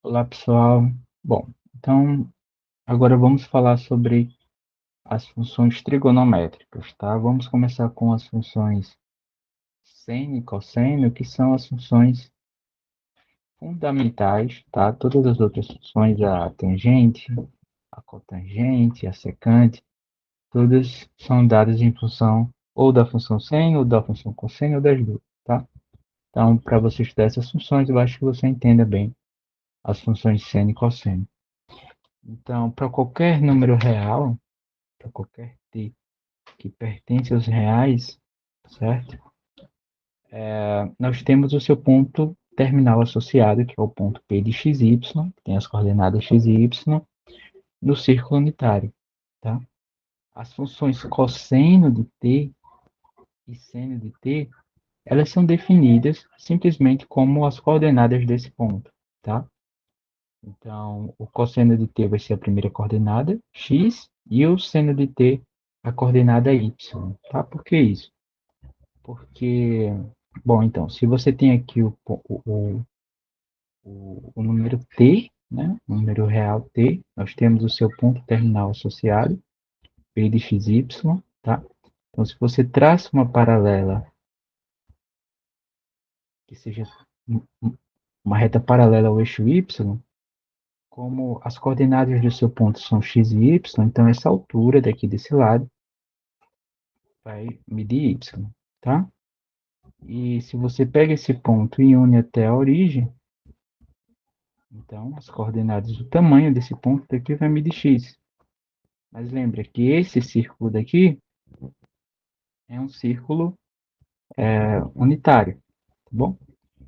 Olá, pessoal. Bom, então agora vamos falar sobre as funções trigonométricas, tá? Vamos começar com as funções seno e cosseno, que são as funções fundamentais, tá? Todas as outras funções, a tangente, a cotangente, a secante, todas são dadas em função ou da função seno, ou da função cosseno, ou das duas, tá? Então, para você estudar essas funções, eu acho que você entenda bem as funções seno e cosseno. Então, para qualquer número real, para qualquer t que pertence aos reais, certo? Nós temos o seu ponto terminal associado, que é o ponto P de xy, que tem as coordenadas x e y, no círculo unitário, tá? As funções cosseno de t e seno de t, elas são definidas simplesmente como as coordenadas desse ponto, tá? Então, o cosseno de t vai ser a primeira coordenada, x, e o seno de t, a coordenada y, tá? Por que isso? Porque, bom, então, se você tem aqui o número t, né, o número real t, nós temos o seu ponto terminal associado, p de xy, tá? Então, se você traça uma paralela, que seja uma reta paralela ao eixo y, como as coordenadas do seu ponto são x e y, então essa altura daqui desse lado vai medir y, tá? E se você pega esse ponto e une até a origem, então as coordenadas do tamanho desse ponto daqui vai medir x. Mas lembra que esse círculo daqui é um círculo unitário, tá bom?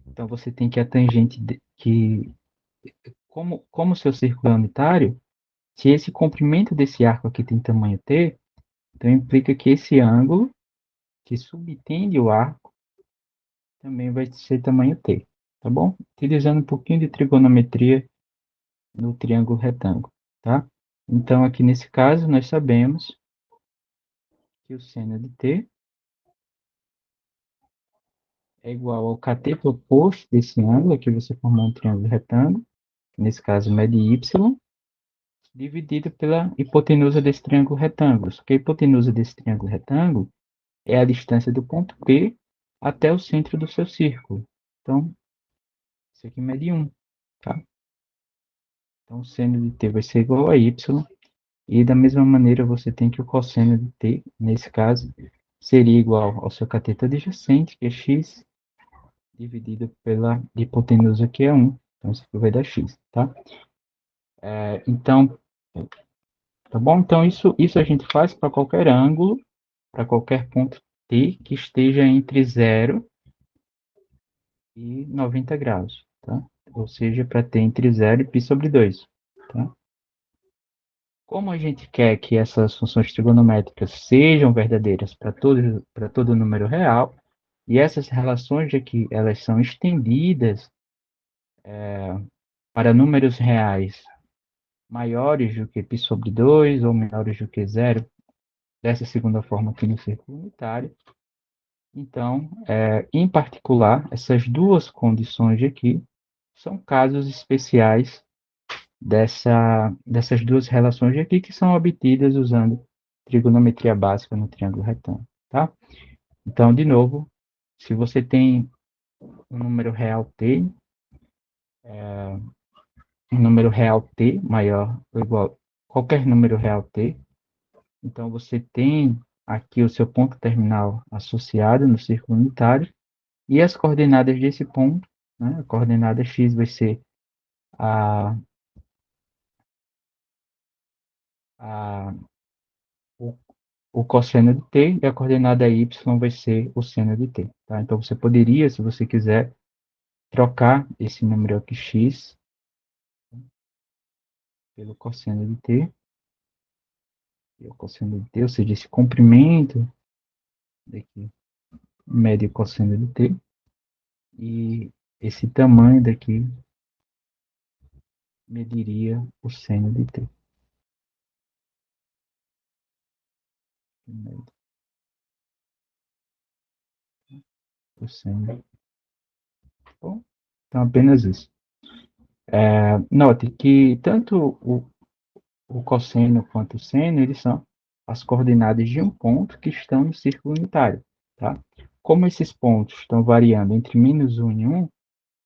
Então você tem que a tangente que, como o seu círculo é unitário, se esse comprimento desse arco aqui tem tamanho t, então implica que esse ângulo que subtende o arco também vai ser tamanho t, tá bom? Utilizando um pouquinho de trigonometria no triângulo retângulo, tá? Então, aqui nesse caso, nós sabemos que o seno de t é igual ao kt proposto desse ângulo, aqui você formou um triângulo retângulo, nesse caso mede y, dividido pela hipotenusa desse triângulo retângulo. Só que a hipotenusa desse triângulo retângulo é a distância do ponto P até o centro do seu círculo. Então, isso aqui mede 1, tá? Então, o seno de t vai ser igual a y, e da mesma maneira você tem que o cosseno de t, nesse caso, seria igual ao seu cateto adjacente, que é x, dividido pela hipotenusa, que é 1. Então, isso aqui vai dar x, tá? Então, tá bom? Então, isso a gente faz para qualquer ângulo, para qualquer ponto t que esteja entre 0 e 90 graus, tá? Ou seja, para t entre 0 e π sobre 2, tá? Como a gente quer que essas funções trigonométricas sejam verdadeiras para todo número real, e essas relações aqui, elas são estendidas para números reais maiores do que π sobre 2 ou menores do que 0, dessa segunda forma aqui no círculo unitário. Então, em particular, essas duas condições aqui são casos especiais dessas duas relações aqui que são obtidas usando trigonometria básica no triângulo retângulo, tá? Então, de novo, se você tem um número real t, um número real t maior ou igual a qualquer número real t, então você tem aqui o seu ponto terminal associado no círculo unitário e as coordenadas desse ponto, né? A coordenada x vai ser a, a, o, o cosseno de t e a coordenada y vai ser o seno de t, tá? Então você poderia, se você quiser, trocar esse número aqui x pelo cosseno de t, e o cosseno de t, ou seja, esse comprimento daqui mede o cosseno de t, e esse tamanho daqui mediria o seno de t. Mede o seno. Bom, então apenas isso. Note que tanto o cosseno quanto o seno, eles são as coordenadas de um ponto que estão no círculo unitário, tá? Como esses pontos estão variando entre -1 e 1,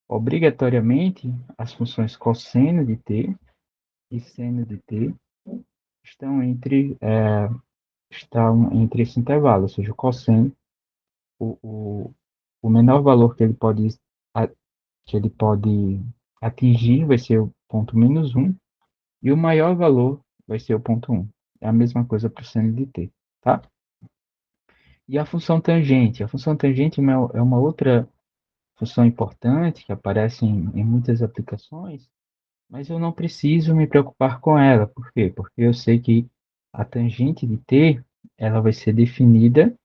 obrigatoriamente as funções cosseno de t e seno de t estão entre esse intervalo, ou seja, o cosseno, o, o, o menor valor que ele pode atingir vai ser o ponto -1, e o maior valor vai ser o ponto 1. É a mesma coisa para o seno de t, tá? E a função tangente? A função tangente é uma outra função importante que aparece em muitas aplicações, mas eu não preciso me preocupar com ela. Por quê? Porque eu sei que a tangente de t, ela vai ser definida,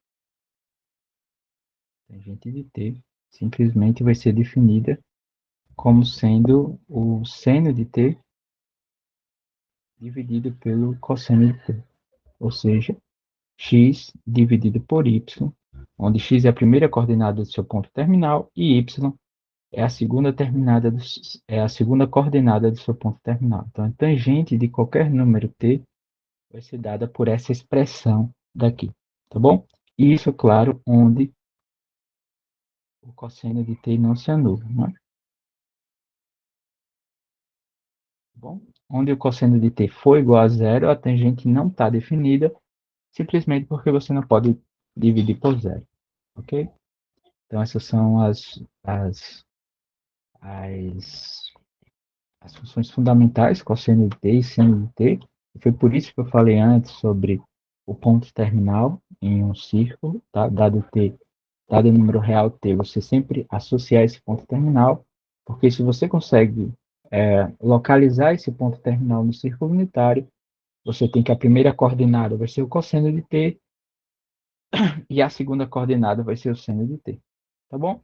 tangente de t simplesmente vai ser definida como sendo o seno de t dividido pelo cosseno de t, ou seja, x dividido por y, onde x é a primeira coordenada do seu ponto terminal e y é a segunda coordenada do seu ponto terminal. Então, a tangente de qualquer número t vai ser dada por essa expressão daqui, tá bom? E isso, claro, onde o cosseno de t não se anula, né? Tá bom? Onde o cosseno de t for igual a zero, a tangente não está definida, simplesmente porque você não pode dividir por zero, ok? Então, essas são as, as funções fundamentais, cosseno de t e seno de t. E foi por isso que eu falei antes sobre o ponto terminal em um círculo, tá? Dado o número real t, você sempre associar esse ponto terminal, porque se você consegue localizar esse ponto terminal no círculo unitário, você tem que a primeira coordenada vai ser o cosseno de t e a segunda coordenada vai ser o seno de t, tá bom?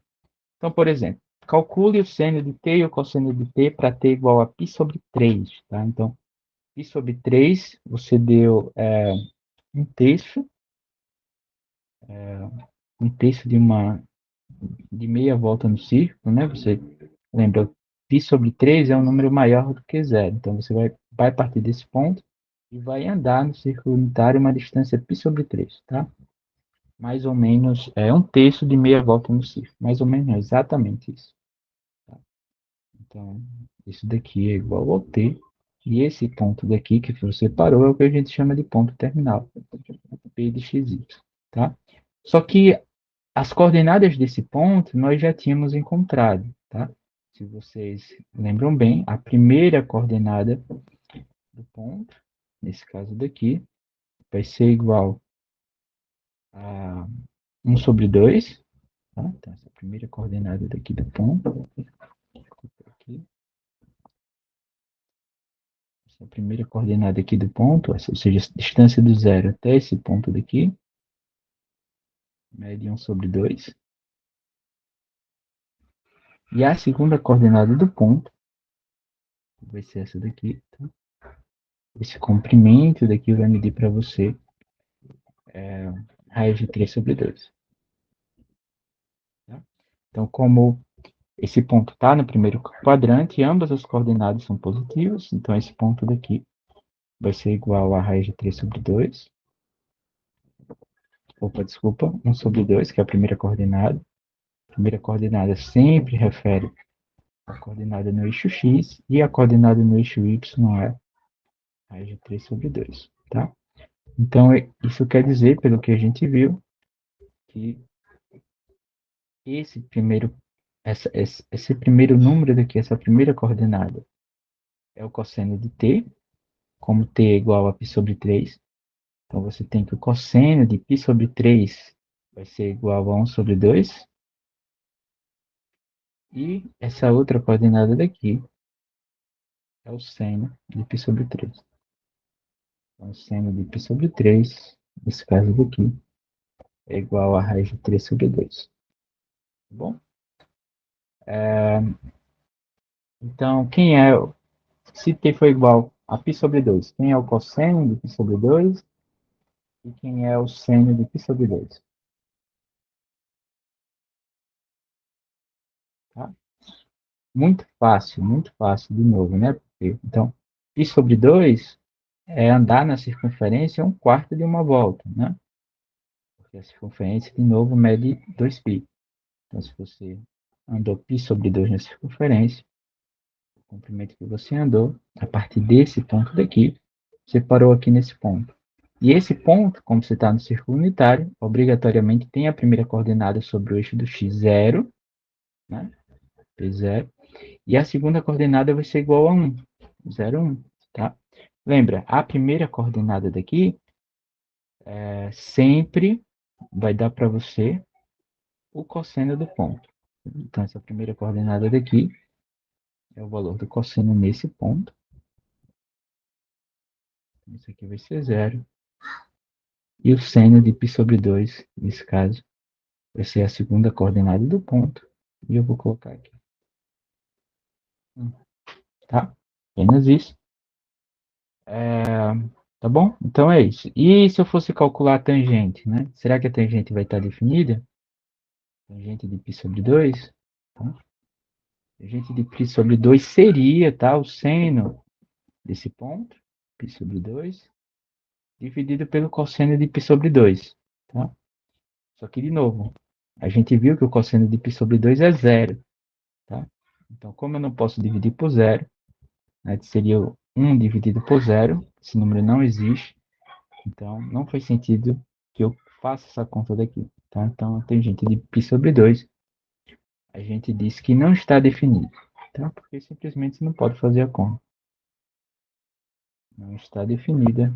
Então, por exemplo, calcule o seno de t e o cosseno de t para t igual a π sobre 3, tá? Então, π sobre 3, você deu um terço, um terço de meia volta no círculo, né? Você lembra, π sobre 3 é um número maior do que zero. Então, você vai partir desse ponto e vai andar no círculo unitário uma distância π sobre 3, tá? Mais ou menos, um terço de meia volta no círculo. Mais ou menos, exatamente isso. Tá? Então, isso daqui é igual ao t. E esse ponto daqui que você parou é o que a gente chama de ponto terminal. P de xy, tá? Só que as coordenadas desse ponto nós já tínhamos encontrado, tá? Se vocês lembram bem, a primeira coordenada do ponto, nesse caso daqui, vai ser igual a 1 sobre 2, tá? Então, essa primeira coordenada daqui do ponto, aqui, essa primeira coordenada aqui do ponto, ou seja, a distância do zero até esse ponto daqui, mede 1 sobre 2. E a segunda coordenada do ponto vai ser essa daqui, tá? Esse comprimento daqui vai medir para você raiz de 3 sobre 2. Tá? Então, como esse ponto está no primeiro quadrante, ambas as coordenadas são positivas, então esse ponto daqui vai ser igual a raiz de 3 sobre 2. Opa, desculpa, 1 sobre 2, que é a primeira coordenada. A primeira coordenada sempre refere a coordenada no eixo x, e a coordenada no eixo y é raiz de 3 sobre 2. Tá? Então, isso quer dizer, pelo que a gente viu, que esse primeiro, esse primeiro número daqui, essa primeira coordenada, é o cosseno de t, como t é igual a π sobre 3. Então, você tem que o cosseno de π sobre 3 vai ser igual a 1 sobre 2. E essa outra coordenada daqui é o seno de π sobre 3. Então, o seno de π sobre 3, nesse caso daqui, é igual a raiz de 3 sobre 2. Tá bom? Então, se t for igual a π sobre 2, quem é o cosseno de π sobre 2 e quem é o seno de π sobre 2? Tá? muito fácil de novo, né? Então, π sobre 2 é andar na circunferência um quarto de uma volta, né? Porque a circunferência, de novo, mede 2π. Então, se você andou π sobre 2 na circunferência, o comprimento que você andou, a partir desse ponto daqui, você parou aqui nesse ponto. E esse ponto, como você está no círculo unitário, obrigatoriamente tem a primeira coordenada sobre o eixo do x, 0, né? P0. E a segunda coordenada vai ser igual a 1, 0, 1, tá? Lembra, a primeira coordenada daqui sempre vai dar para você o cosseno do ponto. Então, essa primeira coordenada daqui é o valor do cosseno nesse ponto. Isso aqui vai ser 0. E o seno de π sobre 2, nesse caso, vai ser a segunda coordenada do ponto. E eu vou colocar aqui. Tá? Apenas isso. Tá bom? Então é isso. E se eu fosse calcular a tangente, né? Será que a tangente vai estar definida? Tangente de π sobre 2. Tá? Tangente de π sobre 2 seria, tá? O seno desse ponto, π sobre 2, dividido pelo cosseno de π sobre 2. Tá? Só que, de novo, a gente viu que o cosseno de π sobre 2 é 0. Tá? Então, como eu não posso dividir por 0, né, seria 1 dividido por 0, esse número não existe, então não faz sentido que eu faça essa conta daqui. Tá? Então, a tangente de π sobre 2, a gente diz que não está definido, tá? Porque simplesmente você não pode fazer a conta. Não está definida,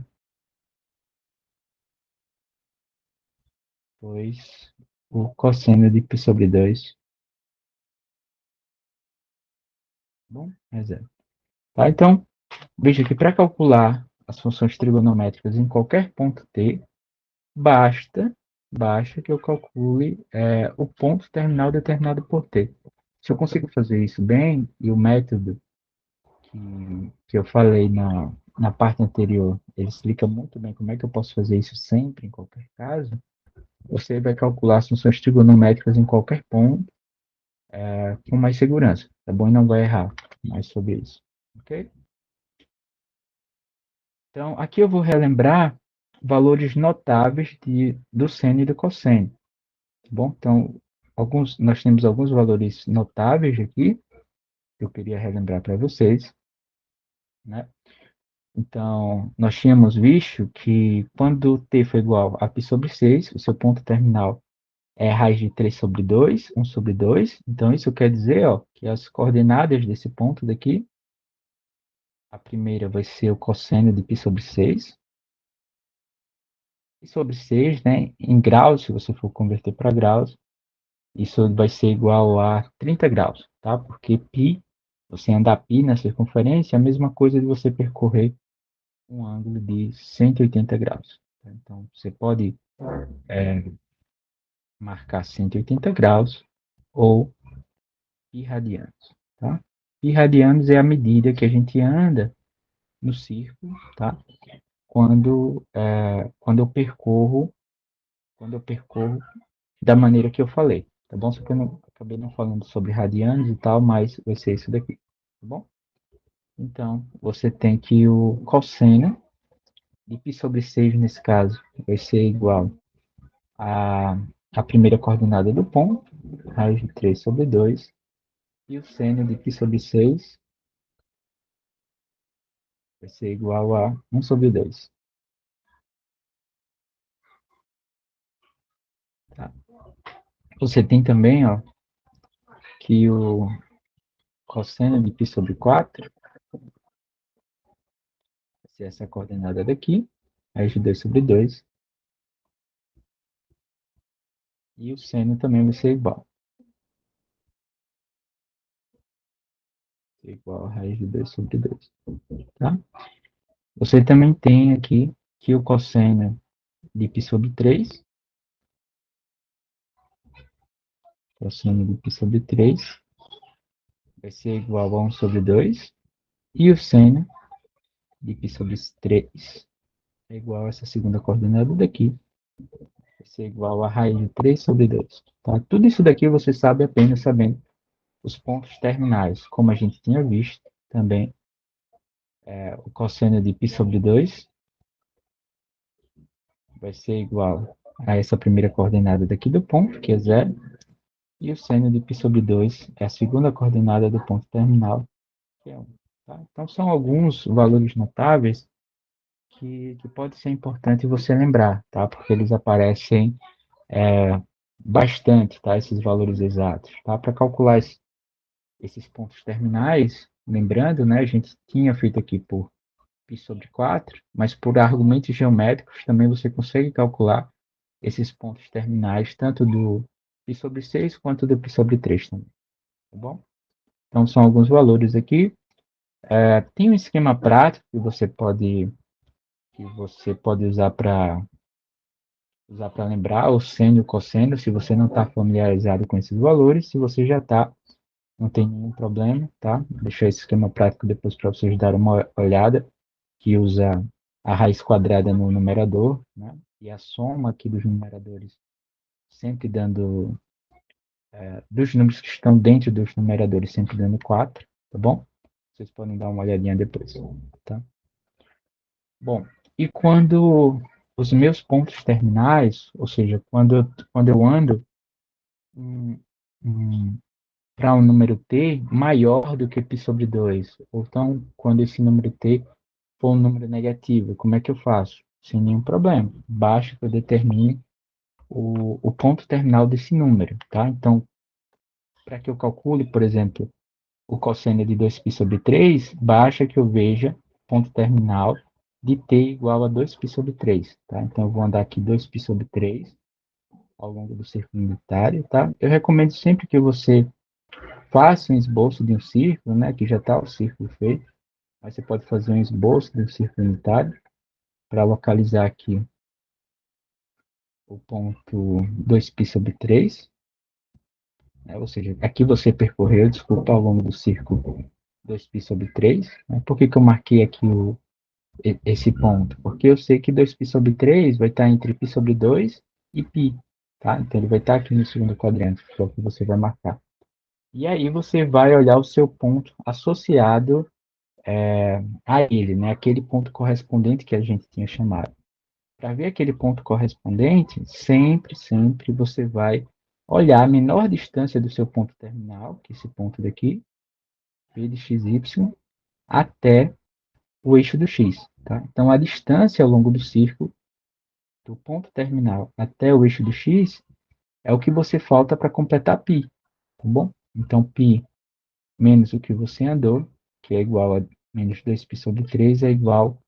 pois o cosseno de π sobre 2, bom, é 0. Tá? Então, veja que para calcular as funções trigonométricas em qualquer ponto t, basta que eu calcule o ponto terminal determinado por t. Se eu consigo fazer isso bem, e o método que eu falei na parte anterior, ele explica muito bem como é que eu posso fazer isso sempre, em qualquer caso, você vai calcular as funções trigonométricas em qualquer ponto com mais segurança, tá bom? E não vai errar mais sobre isso, ok? Então, aqui eu vou relembrar valores notáveis do seno e do cosseno, tá bom? Então, nós temos alguns valores notáveis aqui, que eu queria relembrar para vocês, né? Então, nós tínhamos visto que quando t for igual a π sobre 6, o seu ponto terminal é a raiz de 3 sobre 2, 1 sobre 2. Então, isso quer dizer ó, que as coordenadas desse ponto daqui, a primeira vai ser o cosseno de π sobre 6. Π sobre 6, né, em graus, se você for converter para graus, isso vai ser igual a 30 graus, tá? Porque π, você andar π na circunferência, é a mesma coisa de você percorrer um ângulo de 180 graus. Então, você pode marcar 180 graus ou pi radianos, tá? Pi radianos é a medida que a gente anda no círculo, tá? Quando eu percorro da maneira que eu falei, tá bom? Só que eu acabei não falando sobre radianos e tal, mas vai ser isso daqui, tá bom? Então, você tem que o cosseno de π sobre 6, nesse caso, vai ser igual a, a primeira coordenada do ponto, raiz de 3 sobre 2, e o seno de π sobre 6 vai ser igual a 1 sobre 2. Tá? Você tem também ó, que o cosseno de π sobre 4 vai ser essa coordenada daqui, raiz de 2 sobre 2, e o seno também vai ser igual a raiz de 2 sobre 2. Tá? Você também tem aqui que o cosseno de π sobre 3, cosseno de π sobre 3, vai ser igual a 1 sobre 2, e o seno de π sobre 3 é igual a essa segunda coordenada daqui, vai ser igual a raiz de 3 sobre 2. Tá? Tudo isso daqui você sabe apenas sabendo os pontos terminais, como a gente tinha visto também, o cosseno de π sobre 2 vai ser igual a essa primeira coordenada daqui do ponto, que é zero, e o seno de π sobre 2 é a segunda coordenada do ponto terminal, que é 1. Tá? Então, são alguns valores notáveis que pode ser importante você lembrar, tá? Porque eles aparecem bastante, tá? Esses valores exatos, tá? Para calcular esses pontos terminais, lembrando, né? A gente tinha feito aqui por π sobre 4, mas por argumentos geométricos também você consegue calcular esses pontos terminais, tanto do π sobre 6 quanto do π sobre 3 também, tá bom? Então, são alguns valores aqui. Tem um esquema prático que você pode usar para lembrar o seno e o cosseno, se você não está familiarizado com esses valores. Se você já está, não tem nenhum problema, tá? Vou deixar esse esquema prático depois para vocês darem uma olhada, que usa a raiz quadrada no numerador, né? E a soma aqui dos numeradores, sempre dando, dos números que estão dentro dos numeradores, sempre dando 4, tá bom? Vocês podem dar uma olhadinha depois, tá? Bom, e quando os meus pontos terminais, ou seja, quando eu ando para um número t maior do que π sobre 2, ou então quando esse número t for um número negativo, como é que eu faço? Sem nenhum problema, basta que eu determine o ponto terminal desse número, tá? Então, para que eu calcule, por exemplo, o cosseno de 2π sobre 3, basta que eu veja ponto terminal de t igual a 2π sobre 3, tá? Então, eu vou andar aqui 2π sobre 3 ao longo do círculo unitário, tá? Eu recomendo sempre que você faça um esboço de um círculo, né? Que já está o círculo feito. Aí você pode fazer um esboço de um círculo unitário para localizar aqui o ponto 2π sobre 3, né? Ou seja, aqui você percorreu, desculpa, ao longo do círculo 2π sobre 3. Né? Por que eu marquei aqui esse ponto? Porque eu sei que 2π sobre 3 vai estar entre π sobre 2 e π. Tá? Então, ele vai estar aqui no segundo quadrante, que é o que você vai marcar. E aí você vai olhar o seu ponto associado a ele, né? Aquele ponto correspondente que a gente tinha chamado. Para ver aquele ponto correspondente, sempre você vai olhar a menor distância do seu ponto terminal, que é esse ponto daqui, P de xy, até o eixo do x. Tá? Então, a distância ao longo do círculo, do ponto terminal até o eixo do x, é o que você falta para completar π, tá bom? Então, π menos o que você andou, que é igual a menos 2π sobre 3, é igual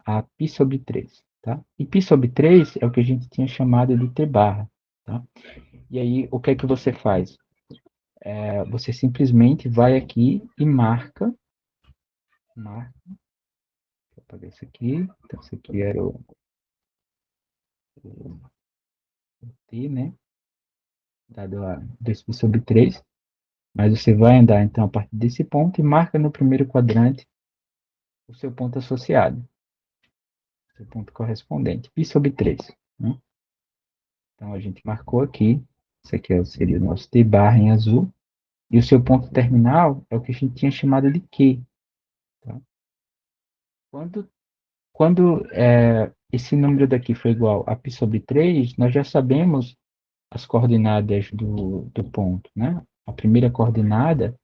a π sobre 3. Tá? E π sobre 3 é o que a gente tinha chamado de t barra. Tá? E aí, o que é que você faz? Você simplesmente vai aqui e marca, vou apagar isso aqui, então isso aqui era o t, né? Dado a 2π sobre 3. Mas você vai andar, então, a partir desse ponto e marca no primeiro quadrante o seu ponto associado, o seu ponto correspondente, π sobre 3. Né? Então, a gente marcou aqui, isso aqui seria o nosso t barra em azul, e o seu ponto terminal é o que a gente tinha chamado de Q. Tá? Quando esse número daqui for igual a π sobre 3, nós já sabemos as coordenadas do ponto. Né? A primeira coordenada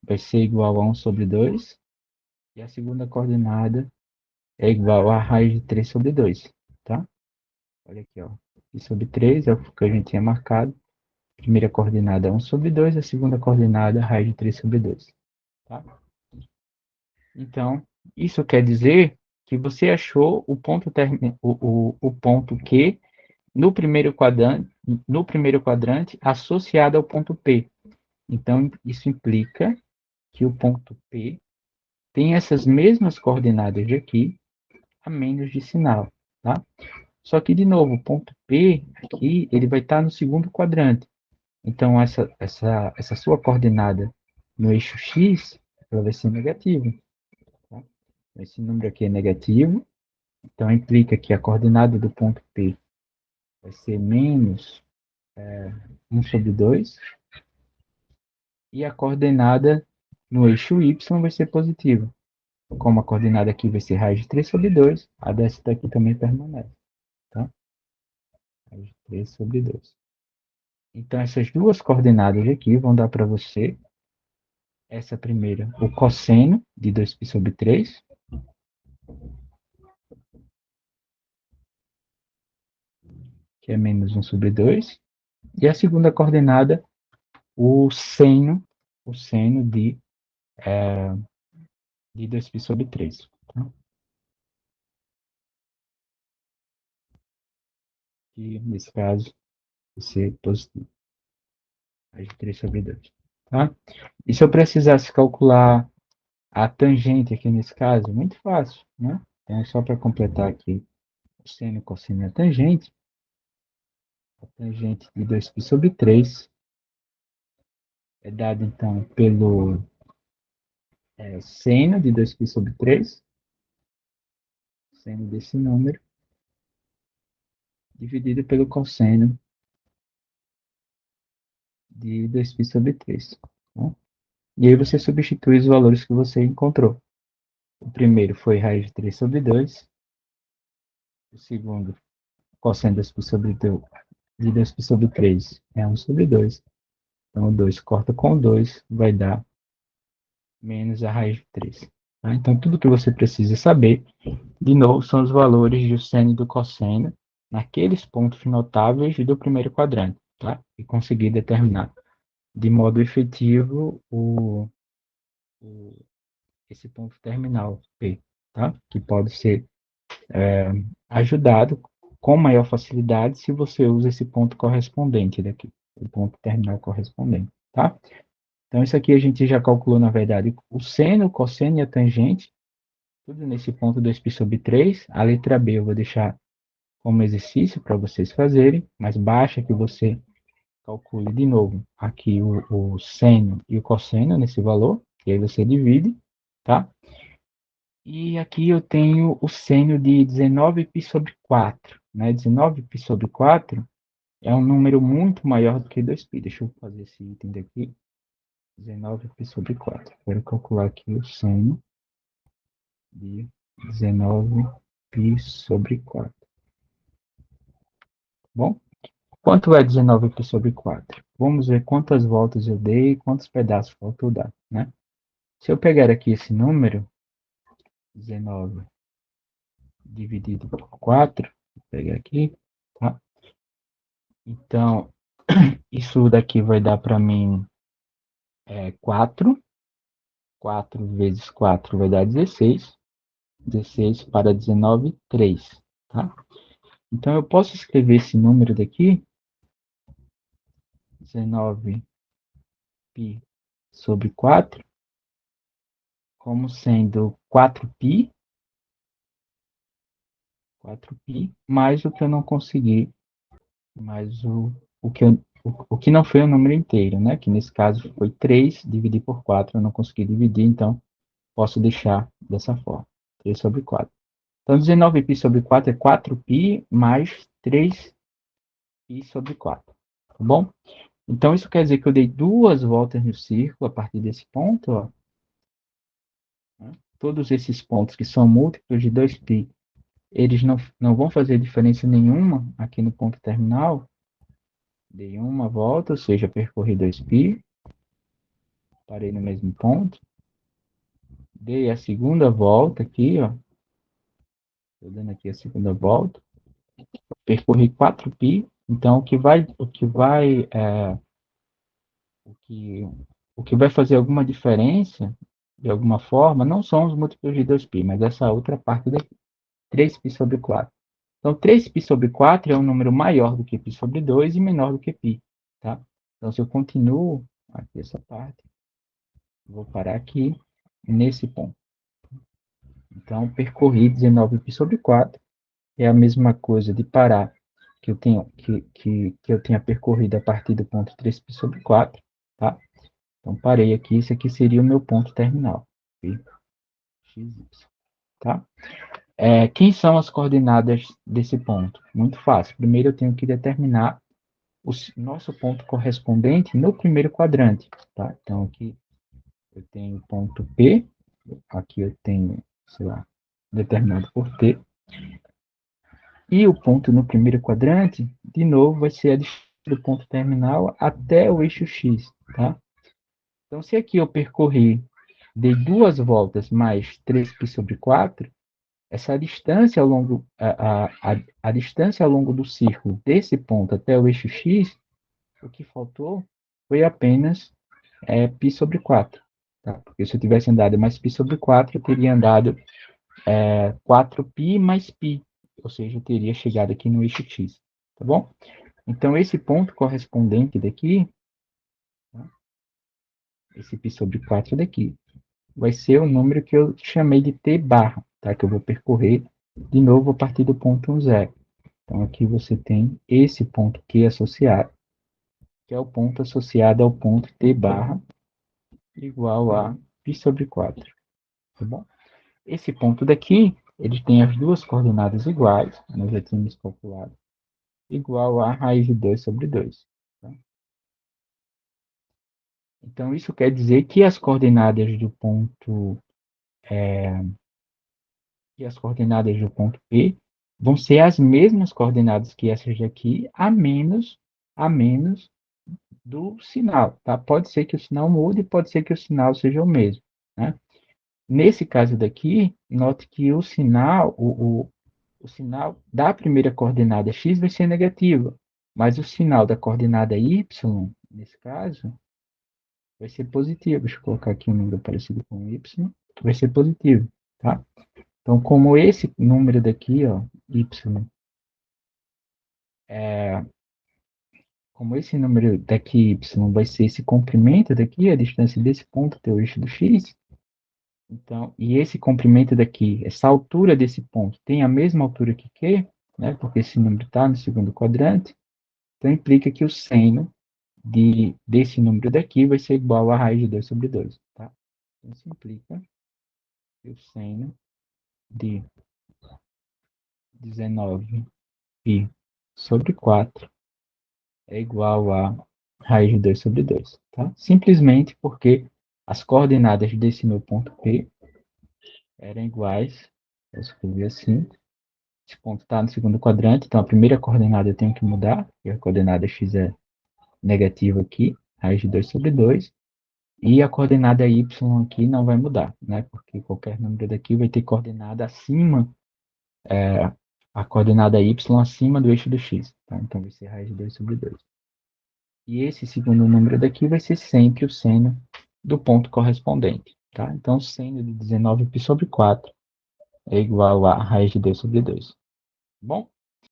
vai ser igual a 1 sobre 2, e a segunda coordenada é igual a raiz de 3 sobre 2. Tá? Olha aqui, ó. π sobre 3 é o que a gente tinha marcado. A primeira coordenada é 1 sobre 2, a segunda coordenada é raiz de 3 sobre 2. Tá? Então, isso quer dizer que você achou o ponto Q no primeiro quadrante associado ao ponto P. Então, isso implica que o ponto P tem essas mesmas coordenadas de aqui, a menos de sinal. Tá? Só que, de novo, o ponto P aqui, ele vai estar no segundo quadrante. Então, essa sua coordenada no eixo X, ela vai ser negativa. Tá? Esse número aqui é negativo, então implica que a coordenada do ponto P vai ser menos 1 sobre 2, E a coordenada no eixo y vai ser positiva. Como a coordenada aqui vai ser raiz de 3 sobre 2, a dessa daqui também permanece. Tá? Raiz de 3 sobre 2. Então, essas duas coordenadas aqui vão dar para você essa primeira, o cosseno de 2π sobre 3, que é menos 1 sobre 2. E a segunda coordenada, o seno de 2π sobre 3. Tá? E, nesse caso, vai ser positivo. Raiz de 3 sobre 2. Tá? E se eu precisasse calcular a tangente aqui nesse caso, muito fácil, né? Então, só para completar aqui o seno, cosseno e a tangente de 2π sobre 3 é dado, então, pelo seno de 2π sobre 3, seno desse número, dividido pelo cosseno de 2π sobre 3. Tá? E aí você substitui os valores que você encontrou. O primeiro foi raiz de 3 sobre 2. O segundo, cosseno de 2π sobre 2, de 2π sobre 3 é 1 sobre 2. Então, o 2 corta com o 2, vai dar menos a raiz de 3. Tá? Então, tudo que você precisa saber, de novo, são os valores do seno e do cosseno naqueles pontos notáveis do primeiro quadrante. Tá? E conseguir determinar de modo efetivo esse ponto terminal P, tá? Que pode ser ajudado com maior facilidade se você usa esse ponto correspondente daqui, o ponto terminal correspondente, tá? Então, isso aqui a gente já calculou, na verdade, o seno, o cosseno e a tangente, tudo nesse ponto 2π sobre 3. A letra B eu vou deixar como exercício para vocês fazerem, mas basta que você calcule de novo aqui o seno e o cosseno nesse valor, e aí você divide, tá? E aqui eu tenho o seno de 19π sobre 4, né? 19π sobre 4 é um número muito maior do que 2π. Deixa eu fazer esse item daqui. 19π sobre 4. Quero calcular aqui o seno de 19π sobre 4. Bom, quanto é 19π sobre 4? Vamos ver quantas voltas eu dei e quantos pedaços faltou dar, né? Se eu pegar aqui esse número, 19 dividido por 4, vou pegar aqui, tá? Então, isso daqui vai dar para mim 4. 4 vezes 4 vai dar 16. 16 para 19, 3. Tá? Então, eu posso escrever esse número daqui, 19π sobre 4, como sendo 4π, mais o que eu não consegui, mais o que não foi o número inteiro, né? Que nesse caso foi 3, dividir por 4, eu não consegui dividir, então posso deixar dessa forma, 3 sobre 4. Então, 19π sobre 4 é 4π mais 3π sobre 4, tá bom? Então, isso quer dizer que eu dei duas voltas no círculo a partir desse ponto, ó. Todos esses pontos que são múltiplos de 2π, eles não vão fazer diferença nenhuma aqui no ponto terminal. Dei uma volta, ou seja, percorri 2π, parei no mesmo ponto. Dei a segunda volta aqui, ó. Estou dando aqui a segunda volta. Percorri 4π. Então, o que vai fazer alguma diferença, de alguma forma, não são os múltiplos de 2π, mas essa outra parte daqui, 3π sobre 4. Então, 3π sobre 4 é um número maior do que π sobre 2 e menor do que π. Tá? Então, se eu continuo aqui essa parte, vou parar aqui, nesse ponto. Então, percorri 19π sobre 4, é a mesma coisa de parar que eu tenha percorrido a partir do ponto 3π sobre 4, tá? Então, parei aqui, esse aqui seria o meu ponto terminal, P, x, y, tá? Quem são as coordenadas desse ponto? Muito fácil. Primeiro, eu tenho que determinar o nosso ponto correspondente no primeiro quadrante, tá? Então, aqui eu tenho ponto P, aqui eu tenho, sei lá, determinado por T, e o ponto no primeiro quadrante, de novo, vai ser a distância do ponto terminal até o eixo X, tá? Então, se aqui eu percorrer, dei 2 voltas mais 3π/4, essa distância ao longo, a distância ao longo do círculo desse ponto até o eixo X, o que faltou foi apenas π/4. Tá? Porque se eu tivesse andado mais π/4, eu teria andado 4π mais π, ou seja, eu teria chegado aqui no eixo X. Tá bom? Então, esse ponto correspondente daqui, tá? Esse π/4 daqui, vai ser o número que eu chamei de t barra, tá? Que eu vou percorrer de novo a partir do ponto 1, 0. Então, aqui você tem esse ponto Q associado, que é o ponto associado ao ponto t barra igual a π/4. Tá bom? Esse ponto daqui, ele tem as duas coordenadas iguais, nós já tínhamos calculado, igual a raiz de 2/2. Tá? Então, isso quer dizer que as coordenadas do ponto P vão ser as mesmas coordenadas que essas daqui, a menos do sinal, tá? Pode ser que o sinal mude, pode ser que o sinal seja o mesmo, né? Nesse caso daqui, note que o sinal, o sinal da primeira coordenada x vai ser negativo, mas o sinal da coordenada y, nesse caso, vai ser positivo. Deixa eu colocar aqui um número parecido com y, vai ser positivo, tá? Então, como esse número daqui, ó, y, como esse número daqui, y, vai ser esse comprimento daqui, a distância desse ponto até o eixo do x, então, e esse comprimento daqui, essa altura desse ponto, tem a mesma altura que Q, né, porque esse número está no segundo quadrante, então implica que o seno desse número daqui vai ser igual a raiz de 2/2, tá? Então, isso implica que o seno de 19π/4 é igual a raiz de 2/2, tá? Simplesmente porque as coordenadas desse meu ponto P eram iguais, eu escrevi assim, esse ponto está no segundo quadrante, então a primeira coordenada eu tenho que mudar, porque a coordenada x é negativa aqui, raiz de 2/2, e a coordenada y aqui não vai mudar, né? Porque qualquer número daqui vai ter coordenada acima, a coordenada y acima do eixo do x, tá? Então vai ser raiz de 2/2. E esse segundo número daqui vai ser sempre o seno do ponto correspondente, tá? Então, o seno de 19π/4 é igual a raiz de 2/2. Bom?